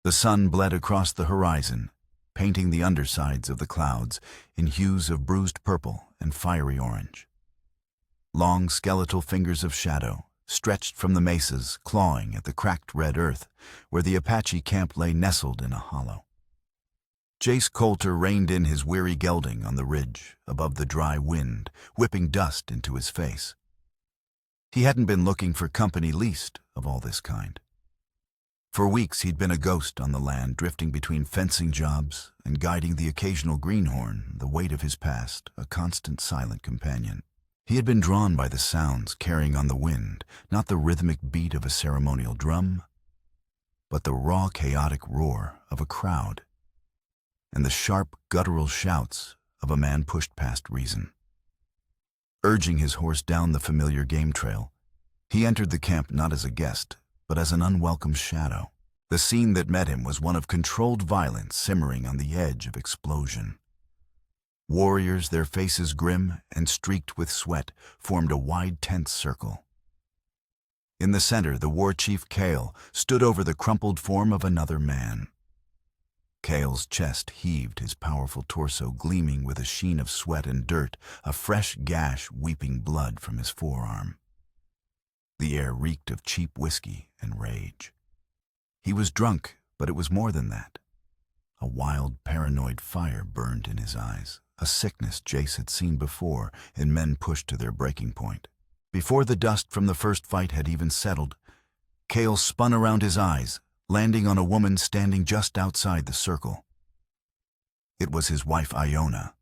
The sun bled across the horizon, painting the undersides of the clouds in hues of bruised purple and fiery orange. Long skeletal fingers of shadow stretched from the mesas, clawing at the cracked red earth where the Apache camp lay nestled in a hollow. Jace Coulter reined in his weary gelding on the ridge above the dry wind, whipping dust into his face. He hadn't been looking for company least of all this kind. For weeks he'd been a ghost on the land, drifting between fencing jobs and guiding the occasional greenhorn, the weight of his past, a constant silent companion. He had been drawn by the sounds carrying on the wind, not the rhythmic beat of a ceremonial drum, but the raw, chaotic roar of a crowd, and the sharp, guttural shouts of a man pushed past reason. Urging his horse down the familiar game trail, he entered the camp not as a guest, but as an unwelcome shadow. The scene that met him was one of controlled violence simmering on the edge of explosion. Warriors, their faces grim and streaked with sweat, formed a wide tense circle. In the center, the war chief Kale stood over the crumpled form of another man. Kale's chest heaved, his powerful torso gleaming with a sheen of sweat and dirt, a fresh gash weeping blood from his forearm. The air reeked of cheap whiskey and rage. He was drunk, but it was more than that. A wild, paranoid fire burned in his eyes, a sickness Jace had seen before in men pushed to their breaking point. Before the dust from the first fight had even settled, Kale spun around his eyes, landing on a woman standing just outside the circle. It was his wife Iona.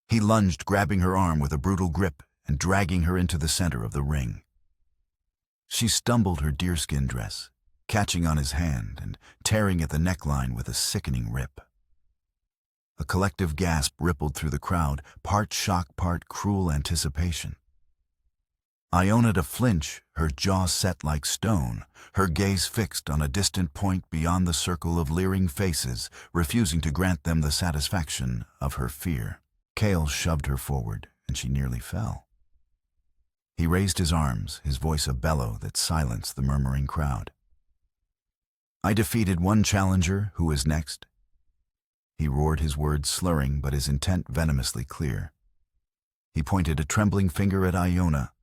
He lunged, grabbing her arm with a brutal grip and dragging her into the center of the ring. She stumbled her deerskin dress, catching on his hand and tearing at the neckline with a sickening rip. A collective gasp rippled through the crowd, part shock, part cruel anticipation. Iona to flinch, her jaw set like stone, her gaze fixed on a distant point beyond the circle of leering faces, refusing to grant them the satisfaction of her fear. Kale shoved her forward, and she nearly fell. He raised his arms, his voice a bellow that silenced the murmuring crowd. "I defeated one challenger. Who is next?" He roared, his words slurring, but his intent venomously clear. He pointed a trembling finger at Iona.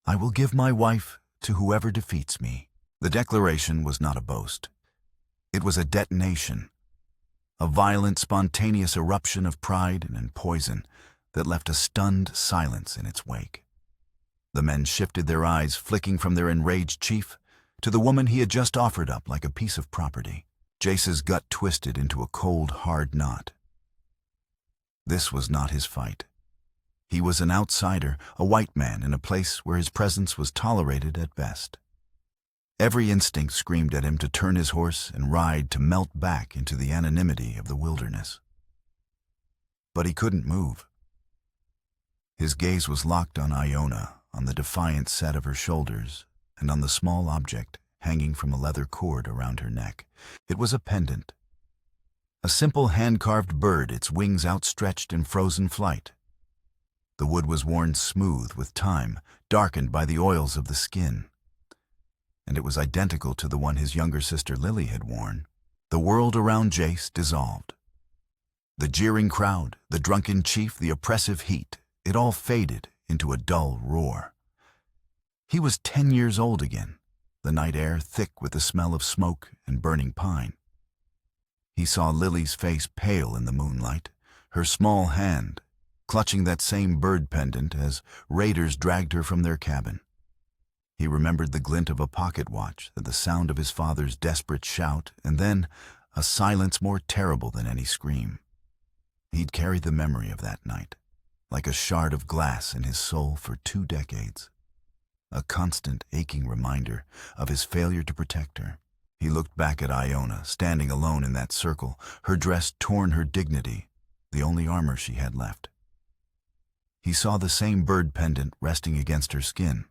"I will give my wife to whoever defeats me." The declaration was not a boast. It was a detonation, a violent, spontaneous eruption of pride and poison that left a stunned silence in its wake. The men shifted their eyes, flicking from their enraged chief to the woman he had just offered up like a piece of property. Jace's gut twisted into a cold, hard knot. This was not his fight. He was an outsider, a white man in a place where his presence was tolerated at best. Every instinct screamed at him to turn his horse and ride, to melt back into the anonymity of the wilderness. But he couldn't move. His gaze was locked on Iona, on the defiant set of her shoulders, and on the small object hanging from a leather cord around her neck. It was a pendant. A simple hand-carved bird, its wings outstretched in frozen flight. The wood was worn smooth with time, darkened by the oils of the skin. And it was identical to the one his younger sister Lily had worn. The world around Jace dissolved. The jeering crowd, the drunken chief, the oppressive heat, it all faded into a dull roar. He was 10 years old again, the night air thick with the smell of smoke and burning pine. He saw Lily's face pale in the moonlight, her small hand clutching that same bird pendant as raiders dragged her from their cabin. He remembered the glint of a pocket watch, the sound of his father's desperate shout, and then a silence more terrible than any scream. He'd carried the memory of that night, like a shard of glass in his soul for 2 decades. A constant, aching reminder of his failure to protect her. He looked back at Iona, standing alone in that circle, her dress torn, her dignity, the only armor she had left. He saw the same bird pendant resting against her skin.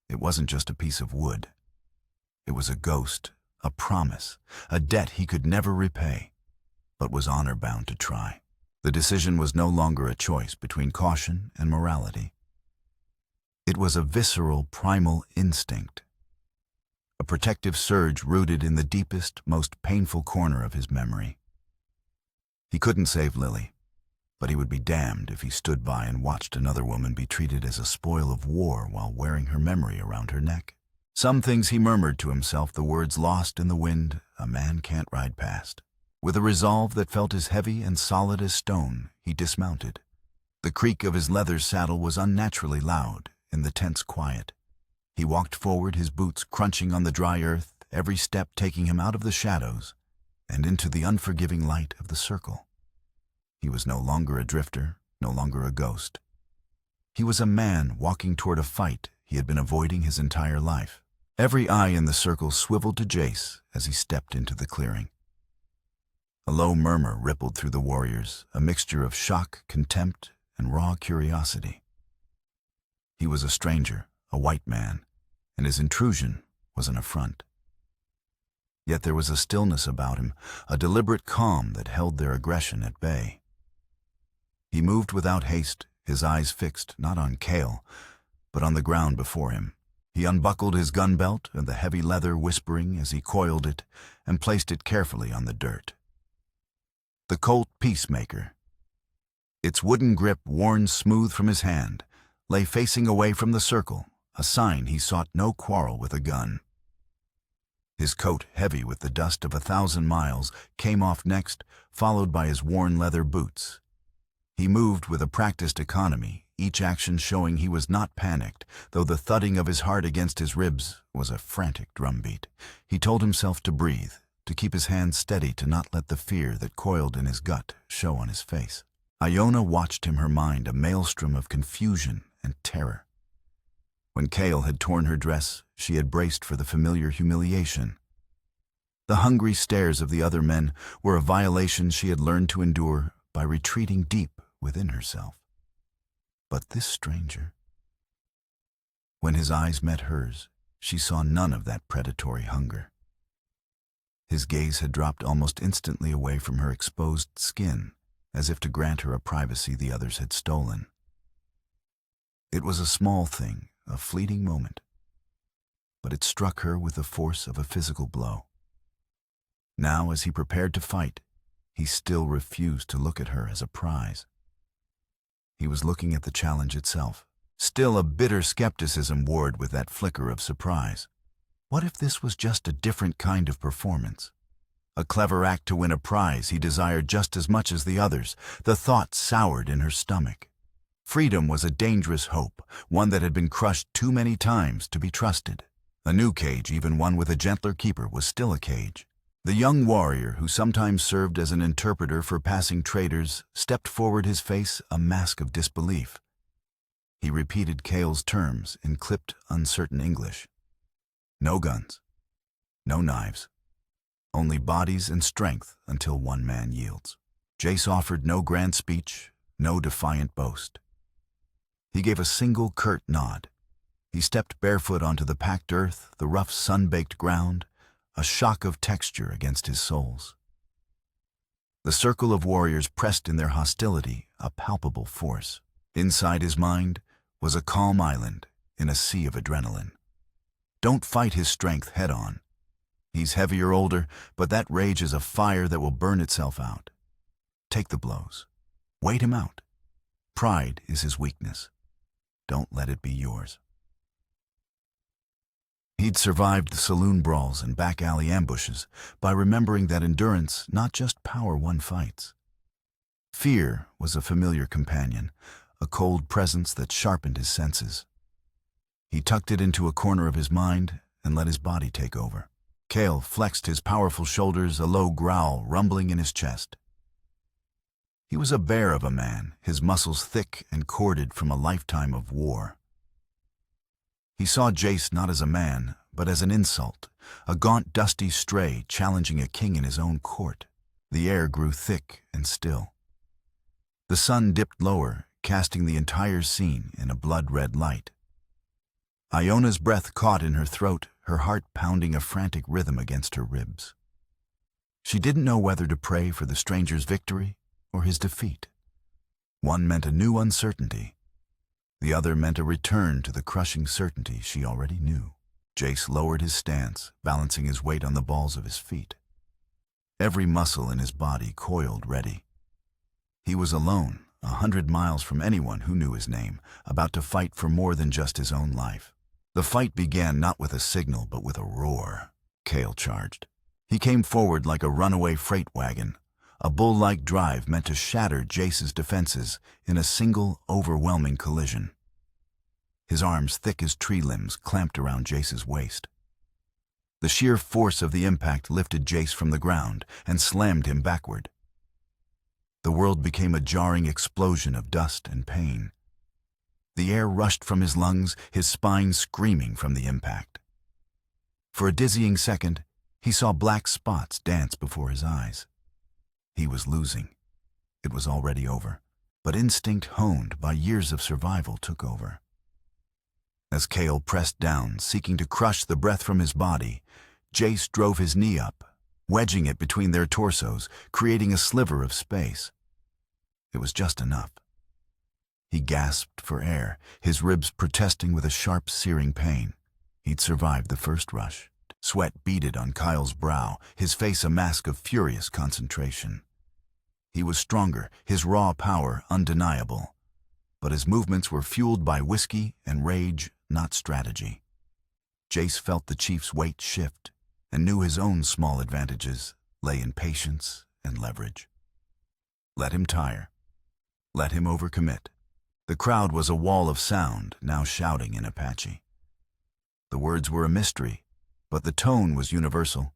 It wasn't just a piece of wood. It was a ghost, a promise, a debt he could never repay, but was honor-bound to try. The decision was no longer a choice between caution and morality. It was a visceral, primal instinct. a protective surge rooted in the deepest, most painful corner of his memory. He couldn't save Lily, but he would be damned if he stood by and watched another woman be treated as a spoil of war while wearing her memory around her neck. Some things he murmured to himself, the words lost in the wind a man can't ride past. With a resolve that felt as heavy and solid as stone, he dismounted. The creak of his leather saddle was unnaturally loud in the tense quiet. He walked forward, his boots crunching on the dry earth, every step taking him out of the shadows and into the unforgiving light of the circle. He was no longer a drifter, no longer a ghost. He was a man walking toward a fight he had been avoiding his entire life. Every eye in the circle swiveled to Jace as he stepped into the clearing. A low murmur rippled through the warriors, a mixture of shock, contempt, and raw curiosity. He was a stranger, a white man, and his intrusion was an affront. Yet there was a stillness about him, a deliberate calm that held their aggression at bay. He moved without haste, his eyes fixed not on Cale, but on the ground before him. He unbuckled his gun belt and the heavy leather whispering as he coiled it and placed it carefully on the dirt. The Colt Peacemaker, its wooden grip worn smooth from his hand, lay facing away from the circle, a sign he sought no quarrel with a gun. His coat, heavy with the dust of 1,000 miles, came off next, followed by his worn leather boots. He moved with a practiced economy, each action showing he was not panicked, though the thudding of his heart against his ribs was a frantic drumbeat. He told himself to breathe, to keep his hands steady, to not let the fear that coiled in his gut show on his face. Iona watched him, her mind a maelstrom of confusion and terror. When Cale had torn her dress, she had braced for the familiar humiliation. The hungry stares of the other men were a violation she had learned to endure by retreating deep within herself. But this stranger... When his eyes met hers, she saw none of that predatory hunger. His gaze had dropped almost instantly away from her exposed skin, as if to grant her a privacy the others had stolen. It was a small thing, a fleeting moment, but it struck her with the force of a physical blow. Now, as he prepared to fight, he still refused to look at her as a prize. He was looking at the challenge itself. Still a bitter skepticism warred with that flicker of surprise. What if this was just a different kind of performance? A clever act to win a prize he desired just as much as the others. The thought soured in her stomach. Freedom was a dangerous hope, one that had been crushed too many times to be trusted. A new cage, even one with a gentler keeper, was still a cage. The young warrior, who sometimes served as an interpreter for passing traders, stepped forward, his face a mask of disbelief. He repeated Cale's terms in clipped, uncertain English. No guns, no knives, only bodies and strength until one man yields. Jace offered no grand speech, no defiant boast. He gave a single curt nod. He stepped barefoot onto the packed earth, the rough sun-baked ground, a shock of texture against his soles. The circle of warriors pressed in their hostility, a palpable force. Inside his mind was a calm island in a sea of adrenaline. Don't fight his strength head-on. He's heavy or older, but that rage is a fire that will burn itself out. Take the blows. Wait him out. Pride is his weakness. Don't let it be yours. He'd survived the saloon brawls and back alley ambushes by remembering that endurance, not just power, won fights. Fear was a familiar companion, a cold presence that sharpened his senses. He tucked it into a corner of his mind and let his body take over. Cale flexed his powerful shoulders, a low growl rumbling in his chest. He was a bear of a man, his muscles thick and corded from a lifetime of war. He saw Jace not as a man, but as an insult, a gaunt, dusty stray challenging a king in his own court. The air grew thick and still. The sun dipped lower, casting the entire scene in a blood-red light. Iona's breath caught in her throat, her heart pounding a frantic rhythm against her ribs. She didn't know whether to pray for the stranger's victory or his defeat. One meant a new uncertainty. The other meant a return to the crushing certainty she already knew. Jace lowered his stance, balancing his weight on the balls of his feet. Every muscle in his body coiled ready. He was alone, 100 miles from anyone who knew his name, about to fight for more than just his own life. The fight began not with a signal, but with a roar. Cale charged. He came forward like a runaway freight wagon, a bull-like drive meant to shatter Jace's defenses in a single, overwhelming collision. His arms, thick as tree limbs, clamped around Jace's waist. The sheer force of the impact lifted Jace from the ground and slammed him backward. The world became a jarring explosion of dust and pain. The air rushed from his lungs, his spine screaming from the impact. For a dizzying second, he saw black spots dance before his eyes. He was losing. It was already over, but instinct honed by years of survival took over. As Cale pressed down, seeking to crush the breath from his body, Jace drove his knee up, wedging it between their torsos, creating a sliver of space. It was just enough. He gasped for air, his ribs protesting with a sharp, searing pain. He'd survived the first rush. Sweat beaded on Kyle's brow, his face a mask of furious concentration. He was stronger, his raw power undeniable. But his movements were fueled by whiskey and rage, not strategy. Jace felt the chief's weight shift and knew his own small advantages lay in patience and leverage. Let him tire. Let him overcommit. The crowd was a wall of sound, now shouting in Apache. The words were a mystery, but the tone was universal,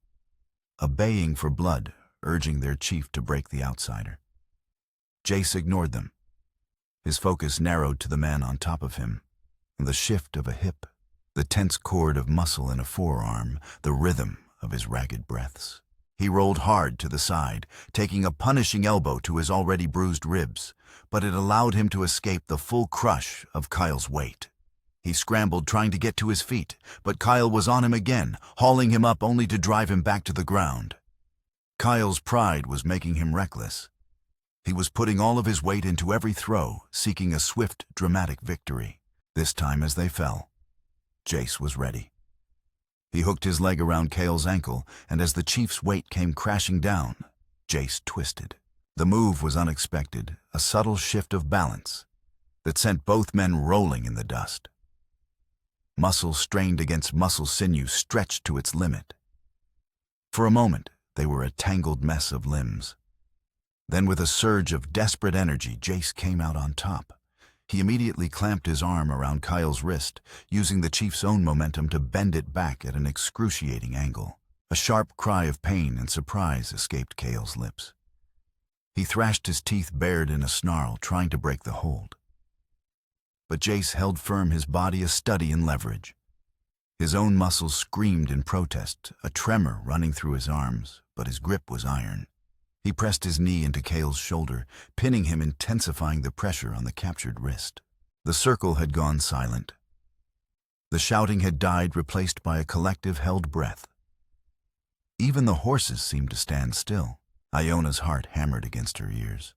a baying for blood, urging their chief to break the outsider. Jace ignored them. His focus narrowed to the man on top of him, the shift of a hip, the tense cord of muscle in a forearm, the rhythm of his ragged breaths. He rolled hard to the side, taking a punishing elbow to his already bruised ribs, but it allowed him to escape the full crush of Kyle's weight. He scrambled, trying to get to his feet, but Kyle was on him again, hauling him up only to drive him back to the ground. Kyle's pride was making him reckless. He was putting all of his weight into every throw, seeking a swift, dramatic victory. This time as they fell, Jace was ready. He hooked his leg around Cale's ankle, and as the chief's weight came crashing down, Jace twisted. The move was unexpected, a subtle shift of balance that sent both men rolling in the dust. Muscle strained against muscle, sinew stretched to its limit. For a moment, they were a tangled mess of limbs. Then with a surge of desperate energy, Jace came out on top. He immediately clamped his arm around Kyle's wrist, using the chief's own momentum to bend it back at an excruciating angle. A sharp cry of pain and surprise escaped Cale's lips. He thrashed his teeth bared in a snarl, trying to break the hold. But Jace held firm, his body a study in leverage. His own muscles screamed in protest, a tremor running through his arms, but his grip was iron. He pressed his knee into Cale's shoulder, pinning him, intensifying the pressure on the captured wrist. The circle had gone silent. The shouting had died, replaced by a collective held breath. Even the horses seemed to stand still. Iona's heart hammered against her ears.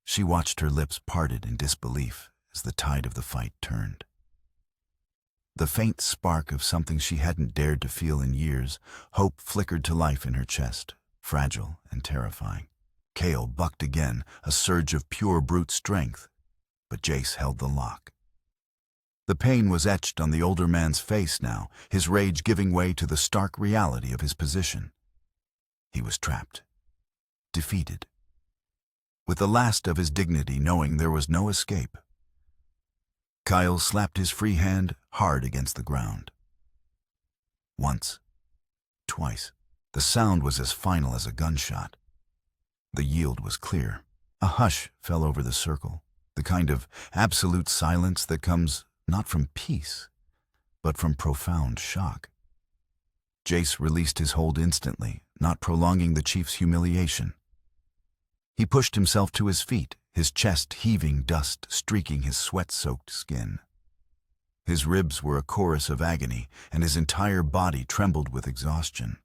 She watched, her lips parted in disbelief as the tide of the fight turned. The faint spark of something she hadn't dared to feel in years, hope flickered to life in her chest, fragile and terrifying. Cale bucked again, a surge of pure brute strength, but Jace held the lock. The pain was etched on the older man's face now, his rage giving way to the stark reality of his position. He was trapped, defeated, with the last of his dignity, knowing there was no escape. Kyle slapped his free hand hard against the ground. Once, twice. The sound was as final as a gunshot. The yield was clear. A hush fell over the circle, the kind of absolute silence that comes not from peace, but from profound shock. Jace released his hold instantly, not prolonging the chief's humiliation. He pushed himself to his feet, his chest heaving, dust streaking his sweat-soaked skin. His ribs were a chorus of agony, and his entire body trembled with exhaustion.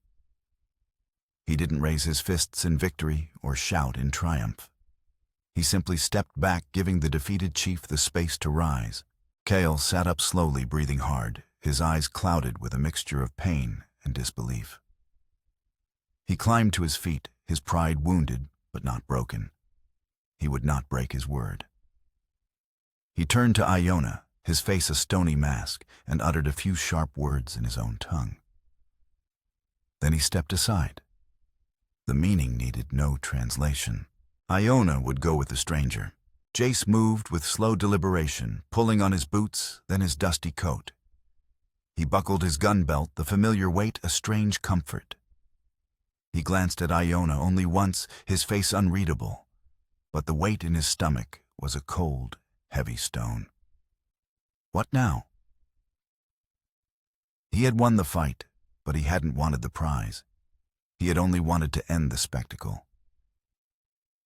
He didn't raise his fists in victory or shout in triumph. He simply stepped back, giving the defeated chief the space to rise. Cale sat up slowly, breathing hard, his eyes clouded with a mixture of pain and disbelief. He climbed to his feet, his pride wounded but not broken. He would not break his word. He turned to Iona, his face a stony mask, and uttered a few sharp words in his own tongue. Then he stepped aside. The meaning needed no translation. Iona would go with the stranger. Jace moved with slow deliberation, pulling on his boots, then his dusty coat. He buckled his gun belt, the familiar weight a strange comfort. He glanced at Iona only once, his face unreadable, but the weight in his stomach was a cold, heavy stone. What now? He had won the fight, but he hadn't wanted the prize. He had only wanted to end the spectacle.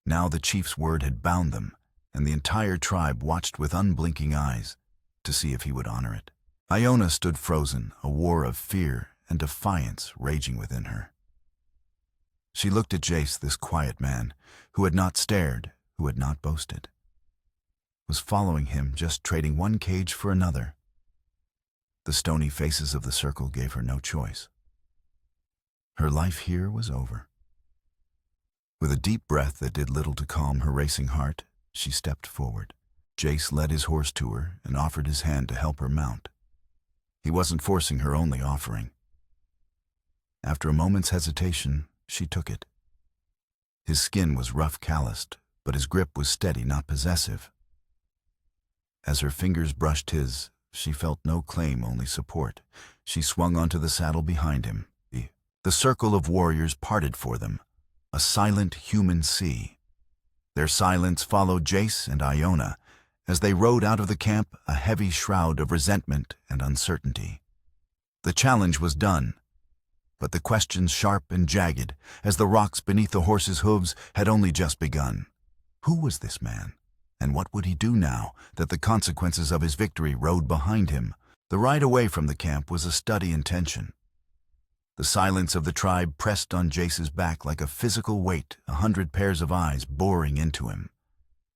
Now the chief's word had bound them, and the entire tribe watched with unblinking eyes to see if he would honor it. Iona stood frozen, a war of fear and defiance raging within her. She looked at Jace, this quiet man, who had not stared, who had not boasted, was following him, just trading one cage for another. The stony faces of the circle gave her no choice. Her life here was over. With a deep breath that did little to calm her racing heart, she stepped forward. Jace led his horse to her and offered his hand to help her mount. He wasn't forcing her, only offering. After a moment's hesitation, she took it. His skin was rough, calloused, but his grip was steady, not possessive. As her fingers brushed his, she felt no claim, only support. She swung onto the saddle behind him. The circle of warriors parted for them, a silent human sea. Their silence followed Jace and Iona as they rode out of the camp, a heavy shroud of resentment and uncertainty. The challenge was done, but the questions sharp and jagged as the rocks beneath the horses' hooves had only just begun. Who was this man? And what would he do now that the consequences of his victory rode behind him? The ride away from the camp was a study in tension. The silence of the tribe pressed on Jace's back like a physical weight, 100 pairs of eyes boring into him,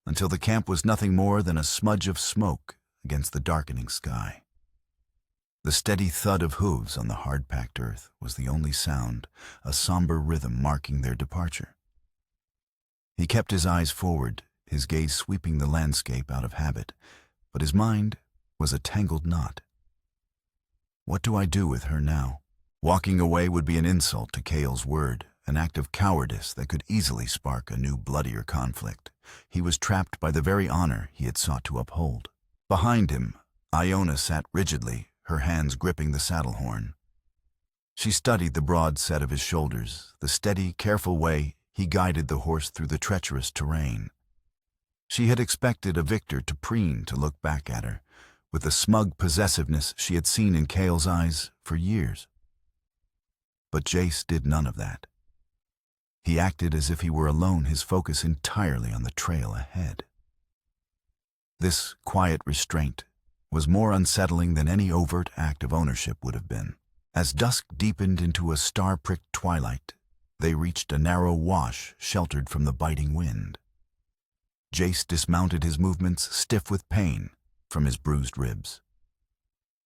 until the camp was nothing more than a smudge of smoke against the darkening sky. The steady thud of hooves on the hard-packed earth was the only sound, a somber rhythm marking their departure. He kept his eyes forward, his gaze sweeping the landscape out of habit, but his mind was a tangled knot. What do I do with her now? Walking away would be an insult to Kale's word, an act of cowardice that could easily spark a new bloodier conflict. He was trapped by the very honor he had sought to uphold. Behind him, Iona sat rigidly, her hands gripping the saddle horn. She studied the broad set of his shoulders, the steady, careful way he guided the horse through the treacherous terrain. She had expected a victor to preen to look back at her, with the smug possessiveness she had seen in Kale's eyes for years. But Jace did none of that. He acted as if he were alone, his focus entirely on the trail ahead. This quiet restraint was more unsettling than any overt act of ownership would have been. As dusk deepened into a star-pricked twilight, they reached a narrow wash sheltered from the biting wind. Jace dismounted, his movements stiff with pain from his bruised ribs.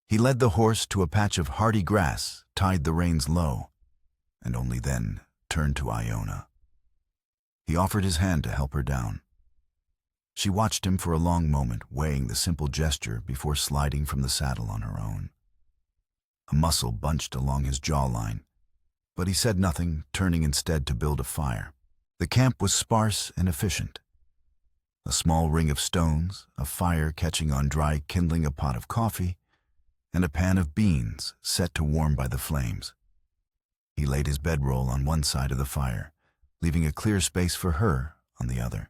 He led the horse to a patch of hardy grass, tied the reins low, and only then turned to Iona. He offered his hand to help her down. She watched him for a long moment, weighing the simple gesture before sliding from the saddle on her own. A muscle bunched along his jawline, but he said nothing, turning instead to build a fire. The camp was sparse and efficient. A small ring of stones, a fire catching on dry kindling, a pot of coffee, and a pan of beans set to warm by the flames. He laid his bedroll on one side of the fire, leaving a clear space for her on the other.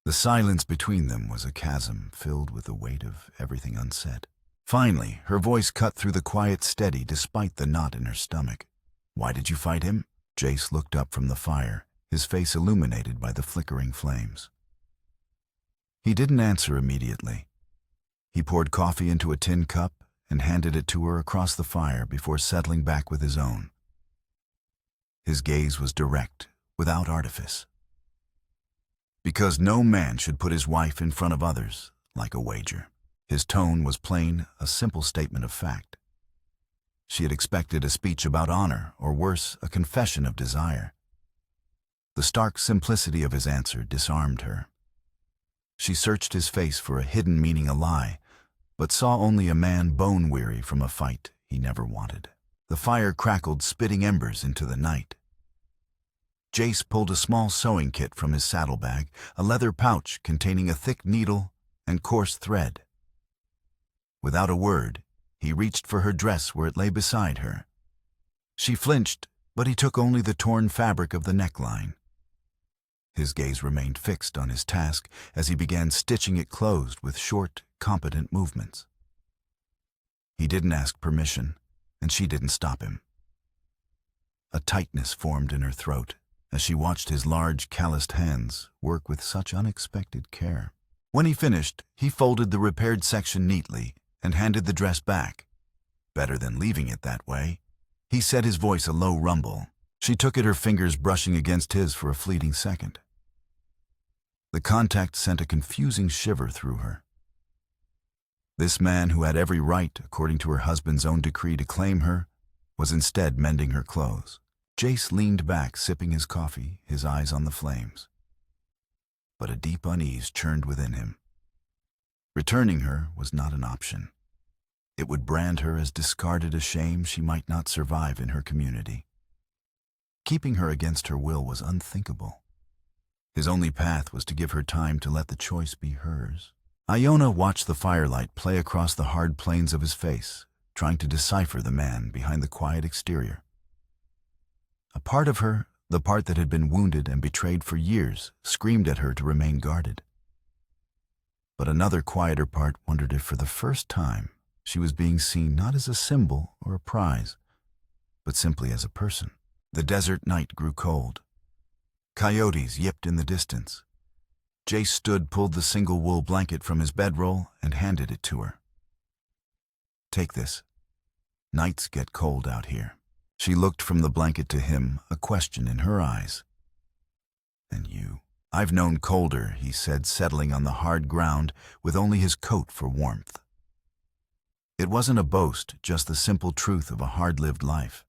The silence between them was a chasm filled with the weight of everything unsaid. Finally, her voice cut through the quiet steady despite the knot in her stomach. "Why did you fight him?" Jace looked up from the fire, his face illuminated by the flickering flames. He didn't answer immediately. He poured coffee into a tin cup and handed it to her across the fire before settling back with his own. His gaze was direct, without artifice. "Because no man should put his wife in front of others like a wager." His tone was plain, a simple statement of fact. She had expected a speech about honor, or worse, a confession of desire. The stark simplicity of his answer disarmed her. She searched his face for a hidden meaning, a lie, but saw only a man bone-weary from a fight he never wanted. The fire crackled, spitting embers into the night. Jace pulled a small sewing kit from his saddlebag, a leather pouch containing a thick needle and coarse thread. Without a word, he reached for her dress where it lay beside her. She flinched, but he took only the torn fabric of the neckline. His gaze remained fixed on his task as he began stitching it closed with short, competent movements. He didn't ask permission, and she didn't stop him. A tightness formed in her throat as she watched his large, calloused hands work with such unexpected care. When he finished, he folded the repaired section neatly and handed the dress back. Better than leaving it that way, he said, his voice a low rumble. She took it, her fingers brushing against his for a fleeting second. The contact sent a confusing shiver through her. This man, who had every right, according to her husband's own decree, to claim her, was instead mending her clothes. Jace leaned back, sipping his coffee, his eyes on the flames. But a deep unease churned within him. Returning her was not an option. It would brand her as discarded, a shame she might not survive in her community. Keeping her against her will was unthinkable. His only path was to give her time to let the choice be hers. Iona watched the firelight play across the hard planes of his face, trying to decipher the man behind the quiet exterior. A part of her, the part that had been wounded and betrayed for years, screamed at her to remain guarded. But another, quieter part wondered if for the first time she was being seen not as a symbol or a prize, but simply as a person. The desert night grew cold. Coyotes yipped in the distance. Jace stood, pulled the single wool blanket from his bedroll, and handed it to her. "Take this. Nights get cold out here." She looked from the blanket to him, a question in her eyes. "And you?" "I've known colder," he said, settling on the hard ground with only his coat for warmth. It wasn't a boast, just the simple truth of a hard-lived life.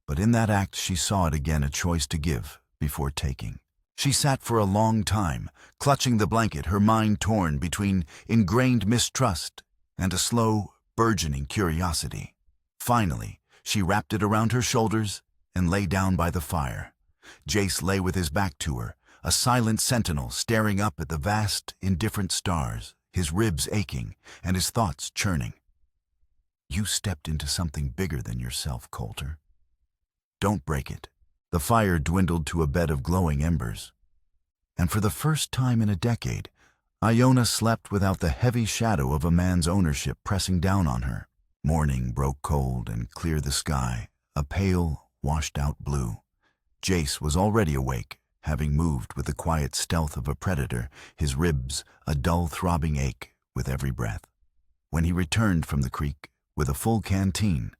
But in that act she saw it again, a choice to give before taking. She sat for a long time, clutching the blanket, her mind torn between ingrained mistrust and a slow, burgeoning curiosity. Finally, she wrapped it around her shoulders and lay down by the fire. Jace lay with his back to her, a silent sentinel staring up at the vast, indifferent stars, his ribs aching and his thoughts churning. "You stepped into something bigger than yourself, Coulter. Don't break it." The fire dwindled to a bed of glowing embers. And for the first time in a decade, Iona slept without the heavy shadow of a man's ownership pressing down on her. Morning broke cold and cleared the sky, a pale, washed-out blue. Jace was already awake, having moved with the quiet stealth of a predator, his ribs a dull throbbing ache with every breath. When he returned from the creek with a full canteen,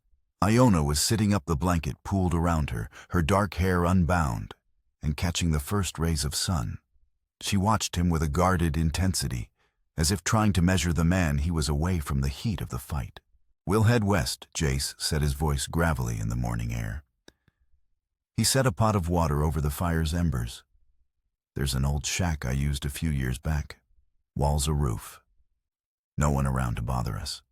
Iona was sitting up, the blanket pooled around her, her dark hair unbound, and catching the first rays of sun. She watched him with a guarded intensity, as if trying to measure the man he was away from the heat of the fight. "We'll head west," Jace said, his voice gravelly in the morning air. He set a pot of water over the fire's embers. "There's an old shack I used a few years back. Walls a roof. No one around to bother us."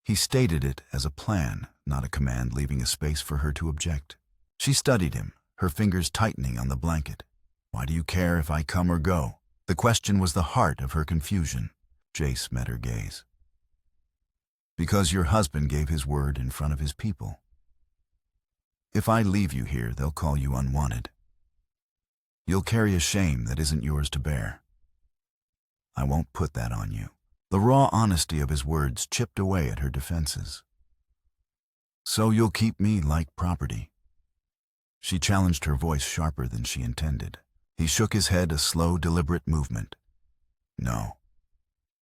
He stated it as a plan, not a command, leaving a space for her to object. She studied him, her fingers tightening on the blanket. "Why do you care if I come or go?" The question was the heart of her confusion. Jace met her gaze. "Because your husband gave his word in front of his people. If I leave you here, they'll call you unwanted. You'll carry a shame that isn't yours to bear. I won't put that on you." The raw honesty of his words chipped away at her defenses. "So you'll keep me like property?" She challenged, her voice sharper than she intended. He shook his head, a slow, deliberate movement. "No.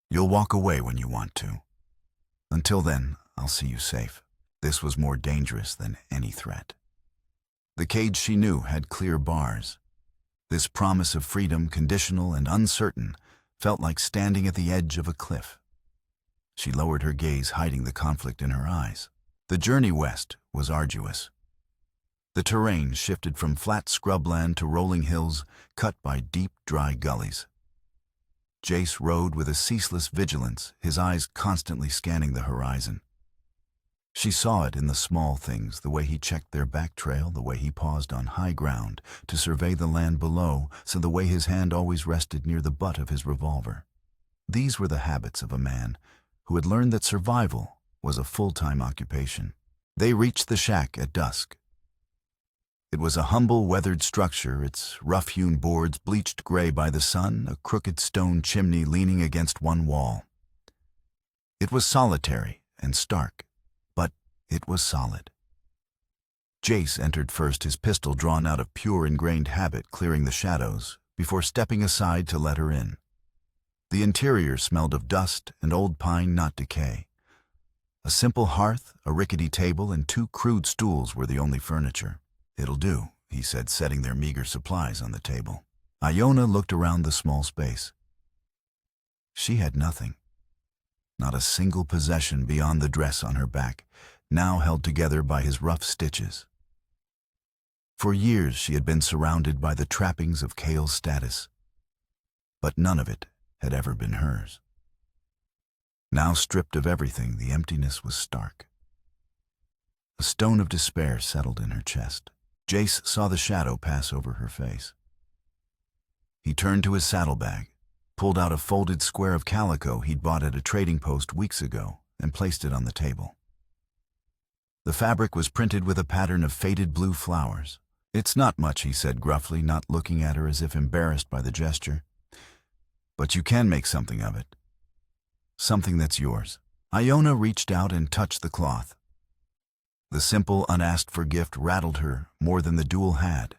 You'll walk away when you want to. Until then, I'll see you safe." This was more dangerous than any threat. The cage she knew had clear bars. This promise of freedom, conditional and uncertain, felt like standing at the edge of a cliff. She lowered her gaze, hiding the conflict in her eyes. The journey west was arduous. The terrain shifted from flat scrubland to rolling hills cut by deep, dry gullies. Jace rode with a ceaseless vigilance, his eyes constantly scanning the horizon. She saw it in the small things, the way he checked their back trail, the way he paused on high ground to survey the land below, so the way his hand always rested near the butt of his revolver. These were the habits of a man who had learned that survival was a full-time occupation. They reached the shack at dusk. It was a humble, weathered structure, its rough-hewn boards bleached gray by the sun, a crooked stone chimney leaning against one wall. It was solitary and stark, but it was solid. Jace entered first, his pistol drawn out of pure ingrained habit, clearing the shadows, before stepping aside to let her in. The interior smelled of dust and old pine, not decay. A simple hearth, a rickety table, and 2 crude stools were the only furniture. "It'll do," he said, setting their meager supplies on the table. Iona looked around the small space. She had nothing. Not a single possession beyond the dress on her back, now held together by his rough stitches. For years she had been surrounded by the trappings of Kale's status, but none of it had ever been hers. Now stripped of everything, the emptiness was stark. A stone of despair settled in her chest. Jace saw the shadow pass over her face. He turned to his saddlebag, pulled out a folded square of calico he'd bought at a trading post weeks ago, and placed it on the table. The fabric was printed with a pattern of faded blue flowers. "It's not much," he said gruffly, not looking at her as if embarrassed by the gesture. "But you can make something of it. Something that's yours." Iona reached out and touched the cloth. The simple, unasked-for gift rattled her more than the duel had.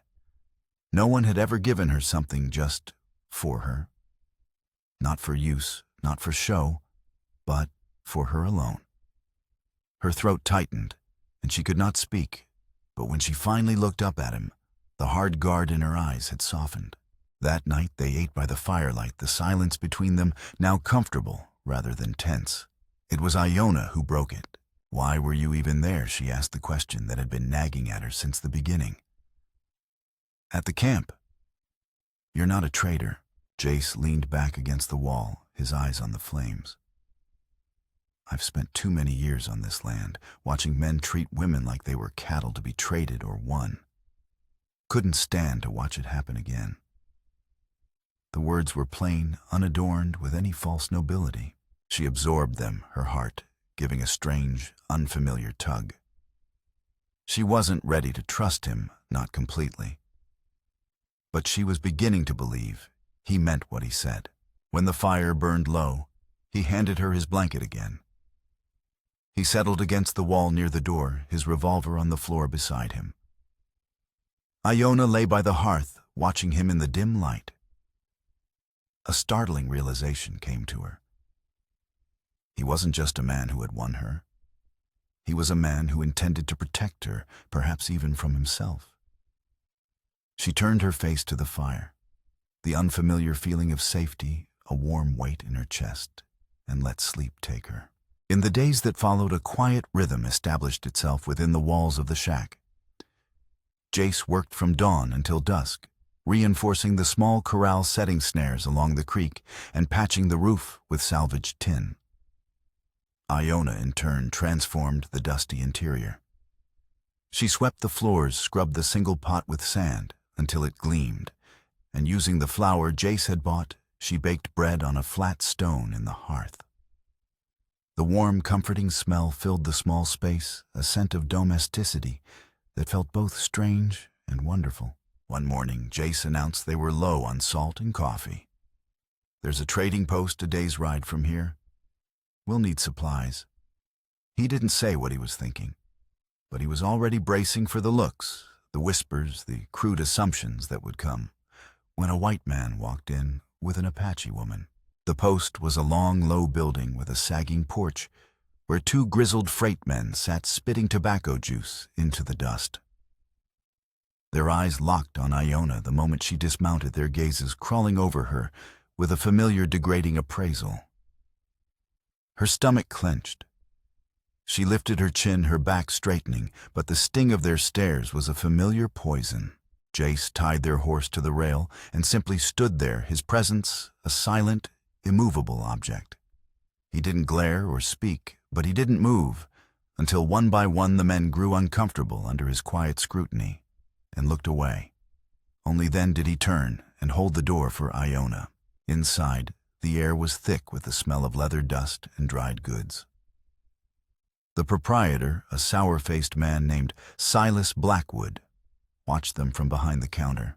No one had ever given her something just for her. Not for use, not for show, but for her alone. Her throat tightened, and she could not speak, but when she finally looked up at him, the hard guard in her eyes had softened. That night they ate by the firelight, the silence between them now comfortable rather than tense. It was Iona who broke it. "Why were you even there?" she asked, the question that had been nagging at her since the beginning. "At the camp." "You're not a traitor." Jace leaned back against the wall, his eyes on the flames. "I've spent too many years on this land, watching men treat women like they were cattle to be traded or won. Couldn't stand to watch it happen again." The words were plain, unadorned with any false nobility. She absorbed them, her heart giving a strange, unfamiliar tug. She wasn't ready to trust him, not completely. But she was beginning to believe he meant what he said. When the fire burned low, he handed her his blanket again. He settled against the wall near the door, his revolver on the floor beside him. Iona lay by the hearth, watching him in the dim light. A startling realization came to her. He wasn't just a man who had won her. He was a man who intended to protect her, perhaps even from himself. She turned her face to the fire, the unfamiliar feeling of safety, a warm weight in her chest, and let sleep take her. In the days that followed, a quiet rhythm established itself within the walls of the shack. Jace worked from dawn until dusk, reinforcing the small corral setting snares along the creek and patching the roof with salvaged tin. Iona, in turn, transformed the dusty interior. She swept the floors, scrubbed the single pot with sand until it gleamed, and using the flour Jace had bought, she baked bread on a flat stone in the hearth. The warm, comforting smell filled the small space, a scent of domesticity that felt both strange and wonderful. One morning, Jace announced they were low on salt and coffee. "There's a trading post a day's ride from here. We'll need supplies." He didn't say what he was thinking, but he was already bracing for the looks, the whispers, the crude assumptions that would come, when a white man walked in with an Apache woman. The post was a long, low building with a sagging porch where 2 grizzled freight men sat spitting tobacco juice into the dust. Their eyes locked on Iona the moment she dismounted, their gazes crawling over her with a familiar degrading appraisal. Her stomach clenched. She lifted her chin, her back straightening, but the sting of their stares was a familiar poison. Jace tied their horse to the rail and simply stood there, his presence a silent, immovable object. He didn't glare or speak, but he didn't move, until one by one the men grew uncomfortable under his quiet scrutiny and looked away. Only then did he turn and hold the door for Iona. Inside, the air was thick with the smell of leather dust and dried goods. The proprietor, a sour-faced man named Silas Blackwood, watched them from behind the counter.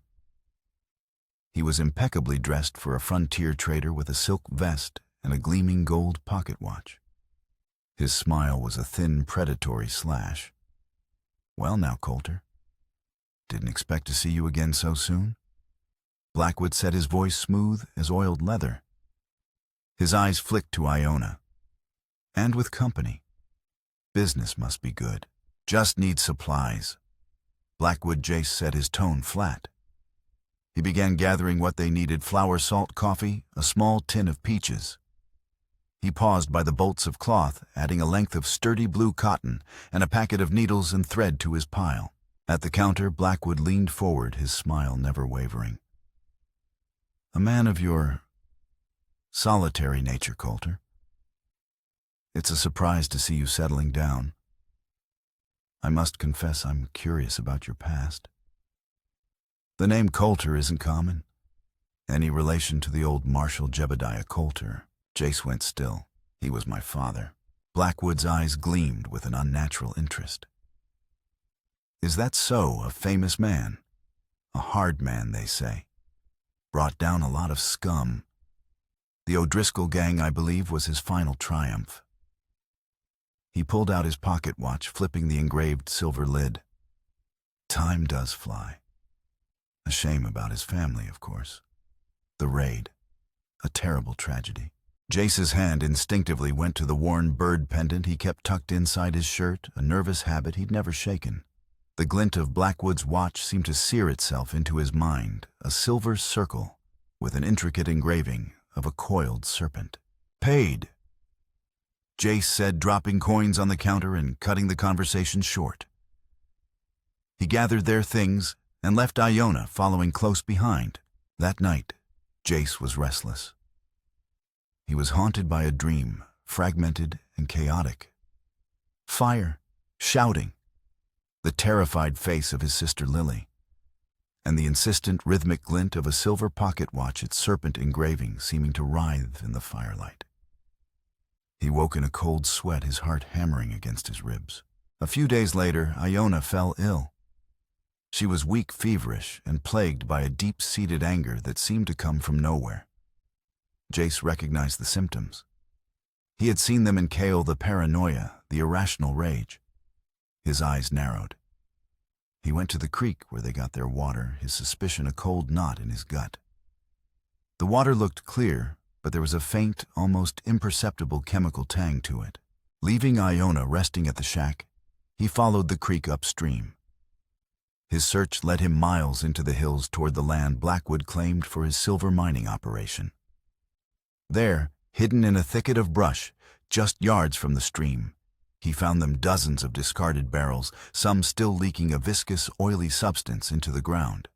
He was impeccably dressed for a frontier trader with a silk vest and a gleaming gold pocket watch. His smile was a thin, predatory slash. "Well now, Coulter. Didn't expect to see you again so soon." Blackwood said, his voice smooth as oiled leather. His eyes flicked to Iona. "And with company. Business must be good. Just need supplies." Blackwood Jace said, his tone flat. He began gathering what they needed: flour, salt, coffee, a small tin of peaches. He paused by the bolts of cloth, adding a length of sturdy blue cotton and a packet of needles and thread to his pile. At the counter, Blackwood leaned forward, his smile never wavering. "A man of your solitary nature, Coulter. It's a surprise to see you settling down. I must confess I'm curious about your past. The name Coulter isn't common. Any relation to the old Marshal Jebediah Coulter?" Jace went still. "He was my father." Blackwood's eyes gleamed with an unnatural interest. "Is that so? A famous man? A hard man, they say. Brought down a lot of scum. The O'Driscoll gang, I believe, was his final triumph." He pulled out his pocket watch, flipping the engraved silver lid. Time does fly. A shame about his family, of course. The raid. A terrible tragedy. Jace's hand instinctively went to the worn bird pendant he kept tucked inside his shirt, a nervous habit he'd never shaken. The glint of Blackwood's watch seemed to sear itself into his mind, a silver circle with an intricate engraving of a coiled serpent. "Paid," Jace said, dropping coins on the counter and cutting the conversation short. He gathered their things and left Iona following close behind. That night, Jace was restless. He was haunted by a dream, fragmented and chaotic. Fire, shouting, the terrified face of his sister Lily, and the insistent rhythmic glint of a silver pocket watch, its serpent engraving seeming to writhe in the firelight. He woke in a cold sweat, his heart hammering against his ribs. A few days later, Iona fell ill. She was weak, feverish, and plagued by a deep-seated anger that seemed to come from nowhere. Jace recognized the symptoms. He had seen them in Kale, the paranoia, the irrational rage. His eyes narrowed. He went to the creek where they got their water, his suspicion a cold knot in his gut. The water looked clear, but there was a faint, almost imperceptible chemical tang to it. Leaving Iona resting at the shack, he followed the creek upstream. His search led him miles into the hills toward the land Blackwood claimed for his silver mining operation. There, hidden in a thicket of brush, just yards from the stream, he found them dozens of discarded barrels, some still leaking a viscous, oily substance into the ground.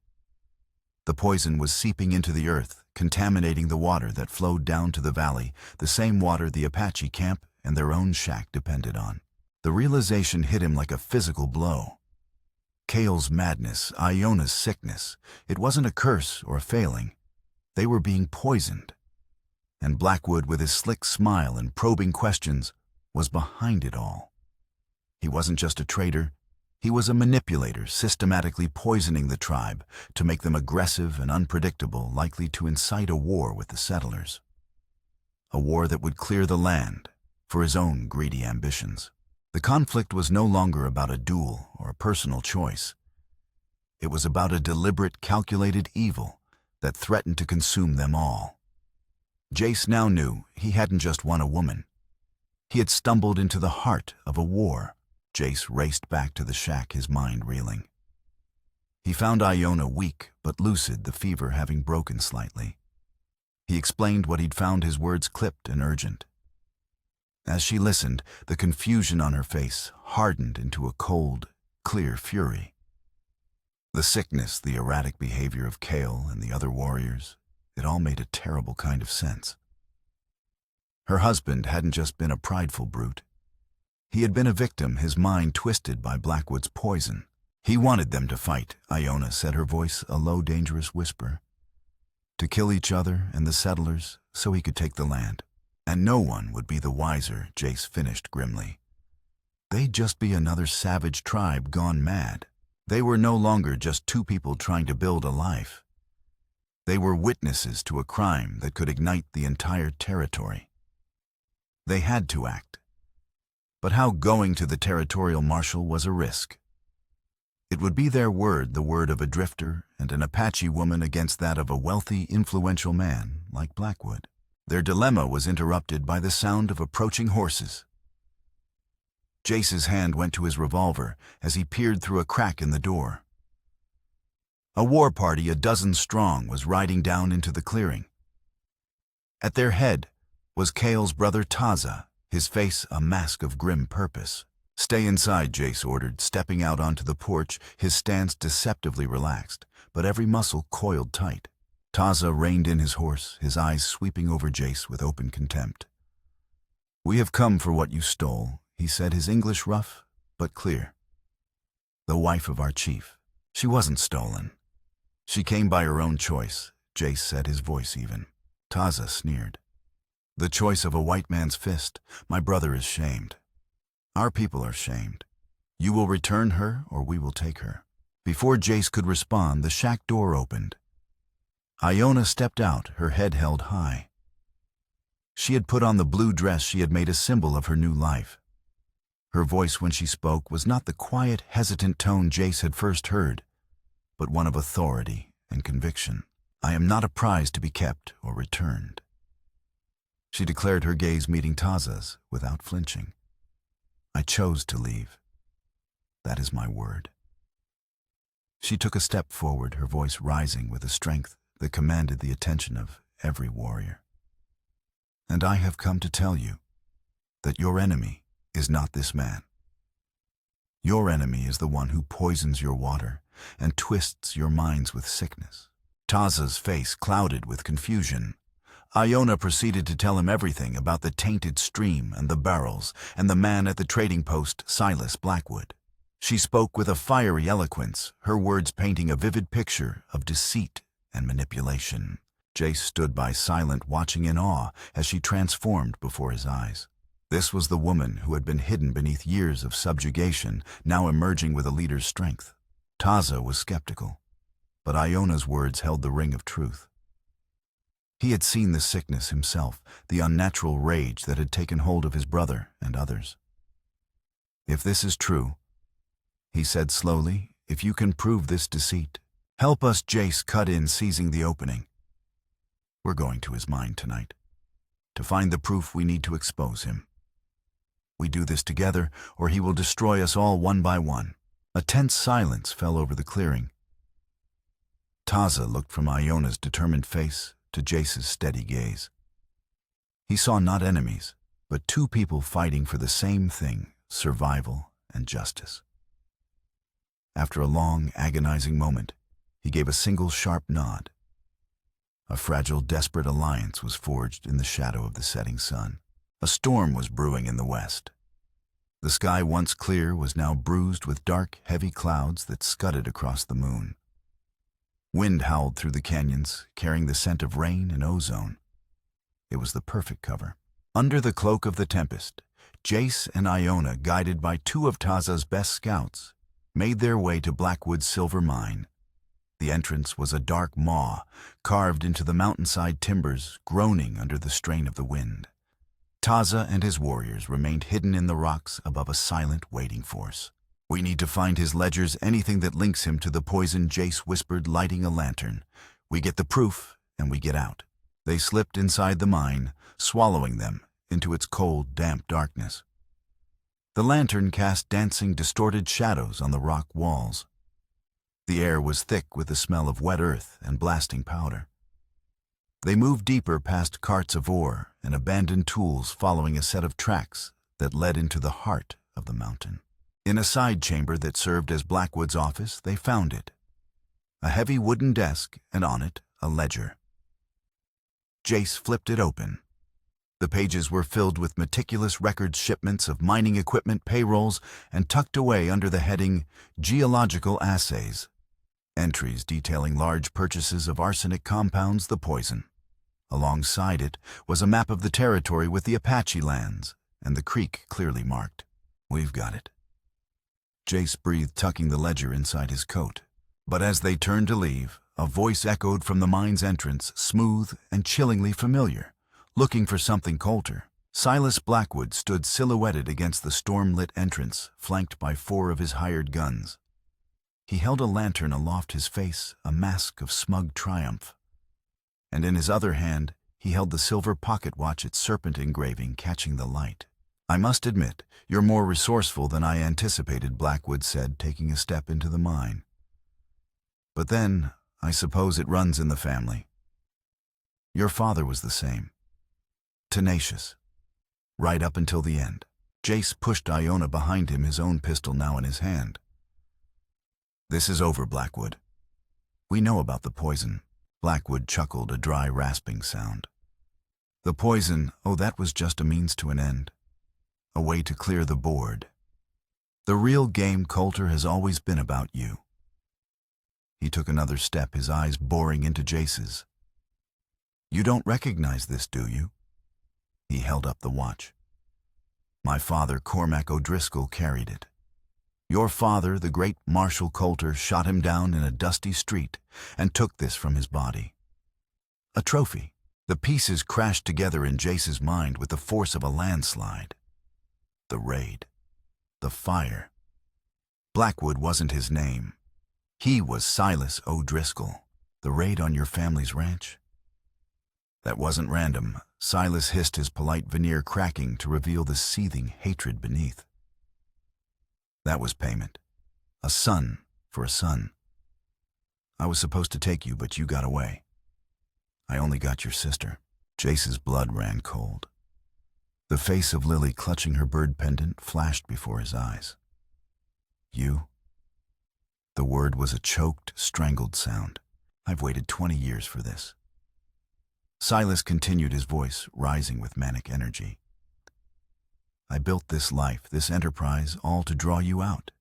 The poison was seeping into the earth, contaminating the water that flowed down to the valley, the same water the Apache camp and their own shack depended on. The realization hit him like a physical blow. Kale's madness, Iona's sickness, it wasn't a curse or a failing. They were being poisoned. And Blackwood, with his slick smile and probing questions, was behind it all. He wasn't just a trader. He was a manipulator, systematically poisoning the tribe to make them aggressive and unpredictable, likely to incite a war with the settlers. A war that would clear the land for his own greedy ambitions. The conflict was no longer about a duel or a personal choice. It was about a deliberate, calculated evil that threatened to consume them all. Jace now knew he hadn't just won a woman. He had stumbled into the heart of a war. Jace raced back to the shack, his mind reeling. He found Iona weak but lucid, the fever having broken slightly. He explained what he'd found, his words clipped and urgent. As she listened, the confusion on her face hardened into a cold, clear fury. The sickness, the erratic behavior of Kale and the other warriors, it all made a terrible kind of sense. Her husband hadn't just been a prideful brute. He had been a victim, his mind twisted by Blackwood's poison. He wanted them to fight, Iona said, her voice a low, dangerous whisper. To kill each other and the settlers so he could take the land. And no one would be the wiser, Jace finished grimly. They'd just be another savage tribe gone mad. They were no longer just two people trying to build a life. They were witnesses to a crime that could ignite the entire territory. They had to act. But how going to the territorial marshal was a risk. It would be their word, the word of a drifter and an Apache woman, against that of a wealthy, influential man like Blackwood. Their dilemma was interrupted by the sound of approaching horses. Jace's hand went to his revolver as he peered through a crack in the door. A war party, a dozen strong, was riding down into the clearing. At their head was Kale's brother Taza, his face a mask of grim purpose. "Stay inside," Jace ordered, stepping out onto the porch, his stance deceptively relaxed, but every muscle coiled tight. Taza reined in his horse, his eyes sweeping over Jace with open contempt. "We have come for what you stole," he said, his English rough but clear. "The wife of our chief. She wasn't stolen. She came by her own choice," Jace said, his voice even. Taza sneered. "The choice of a white man's fist. My brother is shamed. Our people are shamed. You will return her or we will take her." Before Jace could respond, the shack door opened. Iona stepped out, her head held high. She had put on the blue dress she had made a symbol of her new life. Her voice when she spoke was not the quiet, hesitant tone Jace had first heard, but one of authority and conviction. "I am not a prize to be kept or returned," she declared, her gaze meeting Taza's without flinching. "I chose to leave. That is my word." She took a step forward, her voice rising with a strength that commanded the attention of every warrior. "And I have come to tell you that your enemy is not this man. Your enemy is the one who poisons your water and twists your minds with sickness." Taza's face clouded with confusion. Iona proceeded to tell him everything about the tainted stream and the barrels and the man at the trading post, Silas Blackwood. She spoke with a fiery eloquence, her words painting a vivid picture of deceit and manipulation. Jace stood by, silent, watching in awe as she transformed before his eyes. This was the woman who had been hidden beneath years of subjugation, now emerging with a leader's strength. Taza was skeptical, but Iona's words held the ring of truth. He had seen the sickness himself, the unnatural rage that had taken hold of his brother and others. "If this is true," he said slowly, "if you can prove this deceit, help us." Jace cut in, seizing the opening. "We're going to his mind tonight. To find the proof, we need to expose him. We do this together, or he will destroy us all one by one." A tense silence fell over the clearing. Taza looked from Iona's determined face to Jace's steady gaze. He saw not enemies, but two people fighting for the same thing, survival and justice. After a long, agonizing moment, he gave a single sharp nod. A fragile, desperate alliance was forged in the shadow of the setting sun. A storm was brewing in the west. The sky, once clear, was now bruised with dark, heavy clouds that scudded across the moon. Wind howled through the canyons, carrying the scent of rain and ozone. It was the perfect cover. Under the cloak of the tempest, Jace and Iona, guided by two of Taza's best scouts, made their way to Blackwood's silver mine. The entrance was a dark maw, carved into the mountainside timbers, groaning under the strain of the wind. Taza and his warriors remained hidden in the rocks above a silent, waiting force. "We need to find his ledgers, anything that links him to the poison," Jace whispered, lighting a lantern. "We get the proof, and we get out." They slipped inside the mine, swallowing them into its cold, damp darkness. The lantern cast dancing, distorted shadows on the rock walls. The air was thick with the smell of wet earth and blasting powder. They moved deeper past carts of ore and abandoned tools, following a set of tracks that led into the heart of the mountain. In a side chamber that served as Blackwood's office, they found it. A heavy wooden desk, and on it, a ledger. Jace flipped it open. The pages were filled with meticulous records, shipments of mining equipment, payrolls, and tucked away under the heading Geological Assays. Entries detailing large purchases of arsenic compounds, the poison. Alongside it was a map of the territory with the Apache lands, and the creek clearly marked. "We've got it." Jace breathed, tucking the ledger inside his coat. But as they turned to leave, a voice echoed from the mine's entrance, smooth and chillingly familiar. Looking for something Coulter, Silas Blackwood stood silhouetted against the storm-lit entrance, flanked by 4 of his hired guns. He held a lantern aloft, his face a mask of smug triumph. And in his other hand, he held the silver pocket watch, its serpent engraving catching the light. "I must admit, you're more resourceful than I anticipated," Blackwood said, taking a step into the mine. "But then, I suppose it runs in the family. Your father was the same. Tenacious. Right up until the end." Jace pushed Iona behind him, his own pistol now in his hand. "This is over, Blackwood. We know about the poison." Blackwood chuckled, a dry, rasping sound. "The poison, oh, that was just a means to an end. A way to clear the board. The real game, Coulter, has always been about you." He took another step, his eyes boring into Jace's. "You don't recognize this, do you?" He held up the watch. "My father, Cormac O'Driscoll, carried it. Your father, the great Marshal Coulter, shot him down in a dusty street and took this from his body. A trophy." The pieces crashed together in Jace's mind with the force of a landslide. The raid. The fire. Blackwood wasn't his name. He was Silas O'Driscoll. "The raid on your family's ranch?" "That wasn't random." Silas hissed, his polite veneer cracking to reveal the seething hatred beneath. "That was payment. A son for a son. I was supposed to take you, but you got away. I only got your sister." Jace's blood ran cold. The face of Lily clutching her bird pendant flashed before his eyes. "You?" The word was a choked, strangled sound. "I've waited 20 years for this." Silas continued, his voice rising with manic energy. "I built this life, this enterprise, all to draw you out.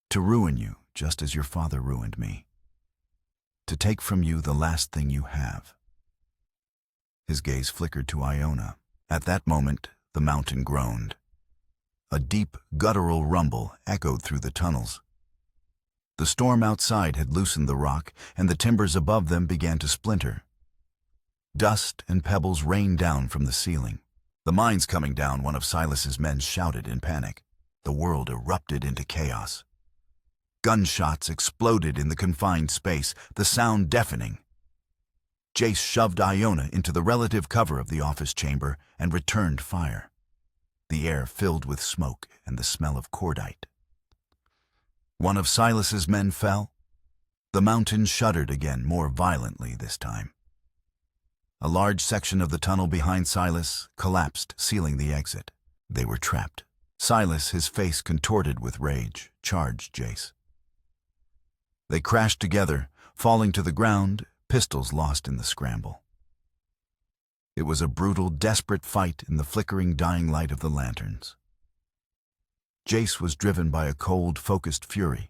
To ruin you, just as your father ruined me. To take from you the last thing you have." His gaze flickered to Iona. At that moment, the mountain groaned. A deep, guttural rumble echoed through the tunnels. The storm outside had loosened the rock, and the timbers above them began to splinter. Dust and pebbles rained down from the ceiling. "The mine's coming down," one of Silas's men shouted in panic. The world erupted into chaos. Gunshots exploded in the confined space, the sound deafening. Jace shoved Iona into the relative cover of the office chamber and returned fire. The air filled with smoke and the smell of cordite. One of Silas's men fell. The mountain shuddered again, more violently this time. A large section of the tunnel behind Silas collapsed, sealing the exit. They were trapped. Silas, his face contorted with rage, charged Jace. They crashed together, falling to the ground, pistols lost in the scramble. It was a brutal, desperate fight in the flickering, dying light of the lanterns. Jace was driven by a cold, focused fury.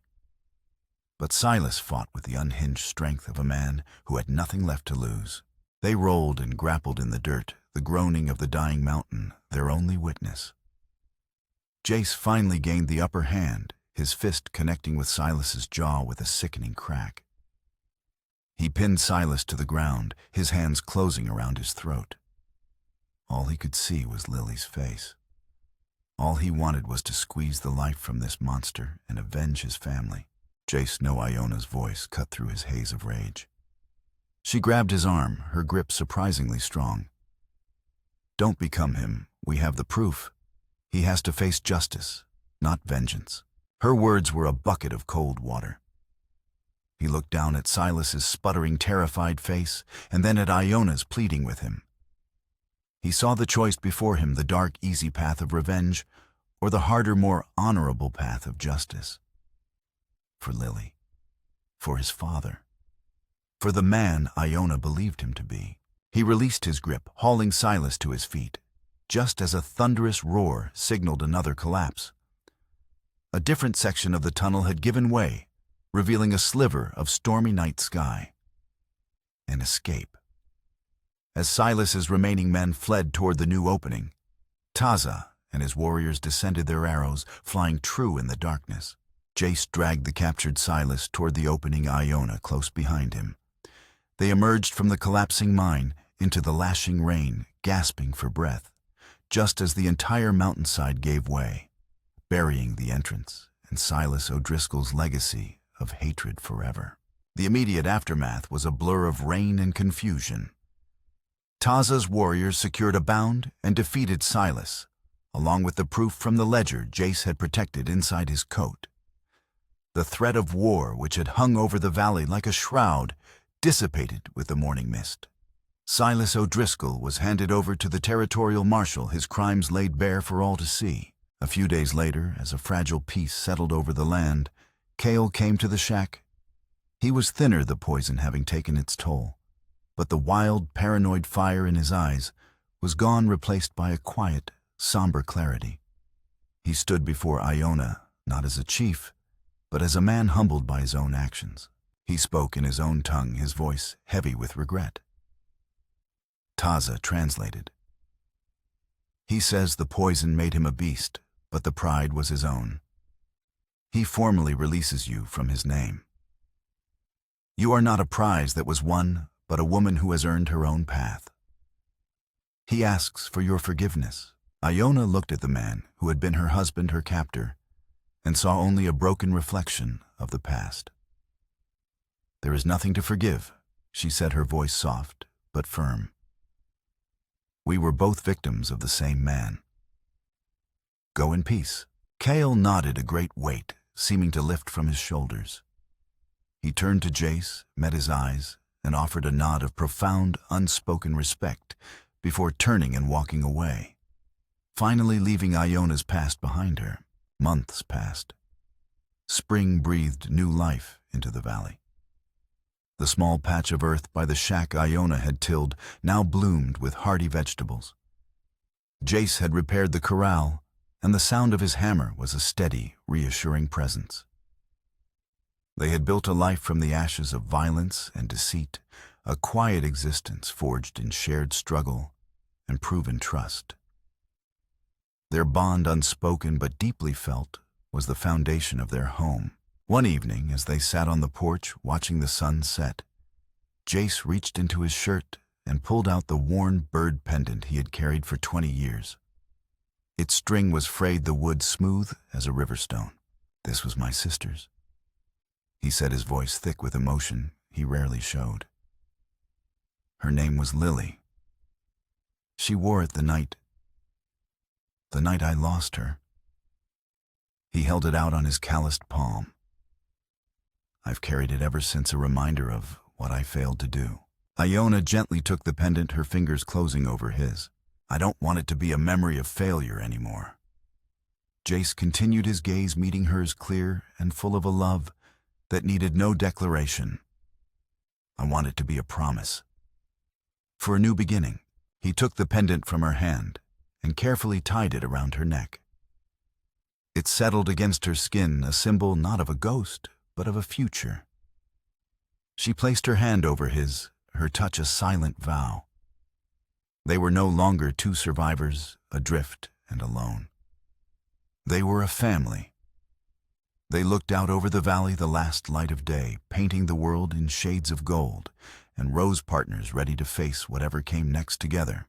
But Silas fought with the unhinged strength of a man who had nothing left to lose. They rolled and grappled in the dirt, the groaning of the dying mountain, their only witness. Jace finally gained the upper hand, his fist connecting with Silas's jaw with a sickening crack. He pinned Silas to the ground, his hands closing around his throat. All he could see was Lily's face. All he wanted was to squeeze the life from this monster and avenge his family. Jace knew Iona's voice cut through his haze of rage. She grabbed his arm, her grip surprisingly strong. "Don't become him. We have the proof. He has to face justice, not vengeance." Her words were a bucket of cold water. He looked down at Silas's sputtering, terrified face, and then at Iona's pleading with him. He saw the choice before him, the dark, easy path of revenge, or the harder, more honorable path of justice. For Lily. For his father. For the man Iona believed him to be. He released his grip, hauling Silas to his feet, just as a thunderous roar signaled another collapse. A different section of the tunnel had given way, revealing a sliver of stormy night sky. An escape. As Silas's remaining men fled toward the new opening, Taza and his warriors descended their arrows, flying true in the darkness. Jace dragged the captured Silas toward the opening, Iona close behind him. They emerged from the collapsing mine into the lashing rain, gasping for breath, just as the entire mountainside gave way, burying the entrance and Silas O'Driscoll's legacy of hatred forever. The immediate aftermath was a blur of rain and confusion. Taza's warriors secured a bound and defeated Silas, along with the proof from the ledger Jace had protected inside his coat. The threat of war, which had hung over the valley like a shroud, dissipated with the morning mist. Silas O'Driscoll was handed over to the territorial marshal, his crimes laid bare for all to see. A few days later, as a fragile peace settled over the land, Cale came to the shack. He was thinner, the poison having taken its toll, but the wild, paranoid fire in his eyes was gone, replaced by a quiet, somber clarity. He stood before Iona, not as a chief, but as a man humbled by his own actions. He spoke in his own tongue, his voice heavy with regret. Taza translated. He says the poison made him a beast, but the pride was his own. He formally releases you from his name. You are not a prize that was won, but a woman who has earned her own path. He asks for your forgiveness. Iona looked at the man who had been her husband, her captor, and saw only a broken reflection of the past. There is nothing to forgive, she said, her voice soft but firm. We were both victims of the same man. Go in peace. Cale nodded, a great weight seeming to lift from his shoulders. He turned to Jace, met his eyes, and offered a nod of profound, unspoken respect before turning and walking away, finally leaving Iona's past behind her. Months passed. Spring breathed new life into the valley. The small patch of earth by the shack Iona had tilled now bloomed with hardy vegetables. Jace had repaired the corral, and the sound of his hammer was a steady, reassuring presence. They had built a life from the ashes of violence and deceit, a quiet existence forged in shared struggle and proven trust. Their bond, unspoken but deeply felt, was the foundation of their home. One evening, as they sat on the porch watching the sun set, Jace reached into his shirt and pulled out the worn bird pendant he had carried for 20 years. Its string was frayed, the wood smooth as a river stone. This was my sister's, he said, his voice thick with emotion he rarely showed. Her name was Lily. She wore it the night I lost her. He held it out on his calloused palm. I've carried it ever since, a reminder of what I failed to do. Iona gently took the pendant, her fingers closing over his. I don't want it to be a memory of failure anymore. Jace continued, his gaze meeting hers, clear and full of a love that needed no declaration. I want it to be a promise. For a new beginning. He took the pendant from her hand and carefully tied it around her neck. It settled against her skin, a symbol not of a ghost, but of a future. She placed her hand over his, her touch a silent vow. They were no longer two survivors, adrift and alone. They were a family. They looked out over the valley, the last light of day, painting the world in shades of gold, and rose partners ready to face whatever came next together.